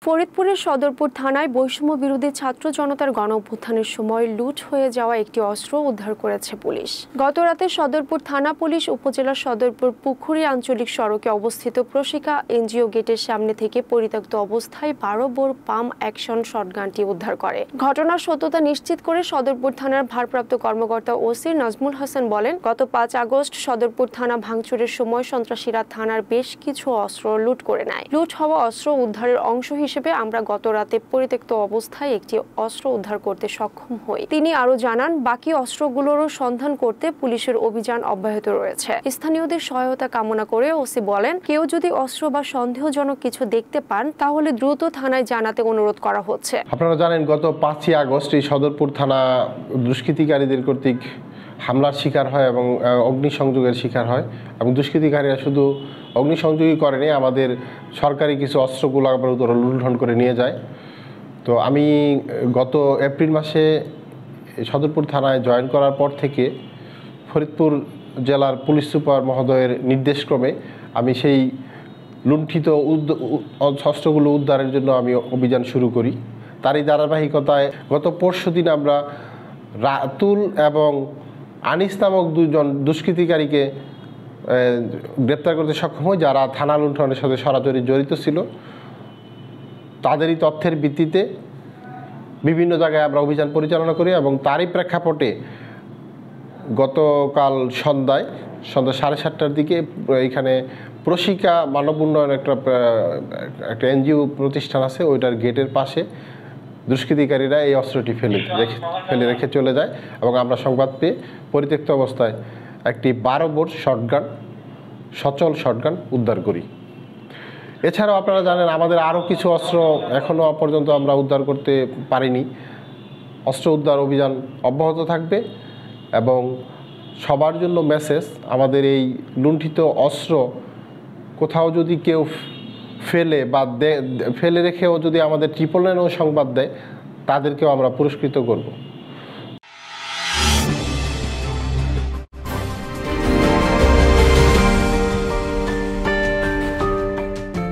ফরিদপুরের সদরপুর থানায় বৈষম্য বিরোধী ছাত্র জনতার গণঅভ্যুত্থানের সময় লুট হয়ে যাওয়া একটি অস্ত্র উদ্ধার করেছে পুলিশ। গতরাতে সদরপুর থানা পুলিশ উপজেলার সদরপুর পুখুরী আঞ্চলিক সড়কে অবস্থিত প্রশিকা এনজিও গেটের সামনে থেকে পরিত্যক্ত অবস্থায় 12 বোর পাম অ্যাকশন শটগানটি উদ্ধার করে। ঘটনার সত্যতা নিশ্চিত করে সদরপুর থানার ভারপ্রাপ্ত কর্মকর্তা ওসি নাজমুল হাসান বলেন, গত 5 আগস্ট সদরপুর থানা ভাঙচুরের সময় সন্ত্রাসীরা থানার বেশ কিছু অস্ত্র লুট করে নেয়। লুট হওয়া অস্ত্র উদ্ধারের অংশ হিসেবে আমরা গত রাতে পরিত্যক্ত অবস্থায় একটি অস্ত্র উদ্ধার করতে সক্ষম হই। তিনি আরো জানান, বাকি অস্ত্রগুলোরও সন্ধান করতে পুলিশের অভিযান অব্যাহত রয়েছে। স্থানীয়দের সহায়তা কামনা করে ওসি বলেন, কেউ যদি অস্ত্র বা সন্দেহজনক কিছু দেখতে পান তাহলে দ্রুত থানায় জানাতে অনুরোধ করা হচ্ছে। আপনারা জানেন, গত 5ই আগস্ট এই সদরপুর থানা দুষ্কৃতিকারীদের কর্তৃক হামলার শিকার হয় এবং অগ্নিসংযোগের শিকার হয় এবং দুষ্কৃতিকারীরা শুধু অগ্নিসংযোগই করেনি, আমাদের সরকারি কিছু অস্ত্রগুলো আবার লুণ্ঠন করে নিয়ে যায়। তো আমি গত এপ্রিল মাসে সদরপুর থানায় জয়েন করার পর থেকে ফরিদপুর জেলার পুলিশ সুপার মহোদয়ের নির্দেশক্রমে আমি সেই লুণ্ঠিত অস্ত্রগুলো উদ্ধারের জন্য আমি অভিযান শুরু করি। তারই ধারাবাহিকতায় গত পরশুদিন আমরা রাতুল এবং আনিস নামক দুজন দুষ্কৃতিকারীকে গ্রেপ্তার করতে সক্ষম হই, যারা থানা লুণ্ঠনের সাথে সরাসরি জড়িত ছিল। তাদেরই তথ্যের ভিত্তিতে বিভিন্ন জায়গায় আমরা অভিযান পরিচালনা করি এবং তারই প্রেক্ষাপটে গতকাল সন্ধ্যা 7:30টার দিকে এখানে প্রশিকা মানব উন্নয়ন একটা এনজিও প্রতিষ্ঠান আছে, ওইটার গেটের পাশে দুষ্কৃতিকারীরা এই অস্ত্রটি ফেলে রেখে চলে যায় এবং আমরা সংবাদ পেয়ে পরিত্যক্ত অবস্থায় একটি 12 বোর সচল শটগান উদ্ধার করি। এছাড়াও আপনারা জানেন, আমাদের আরও কিছু অস্ত্র এখনও পর্যন্ত আমরা উদ্ধার করতে পারিনি। অস্ত্র উদ্ধার অভিযান অব্যাহত থাকবে এবং সবার জন্য মেসেজ, আমাদের এই লুণ্ঠিত অস্ত্র কোথাও যদি কেউ ফেলে রেখেও যদি আমাদের 999 সংবাদ দেয়, তাদেরকেও আমরা পুরস্কৃত করব।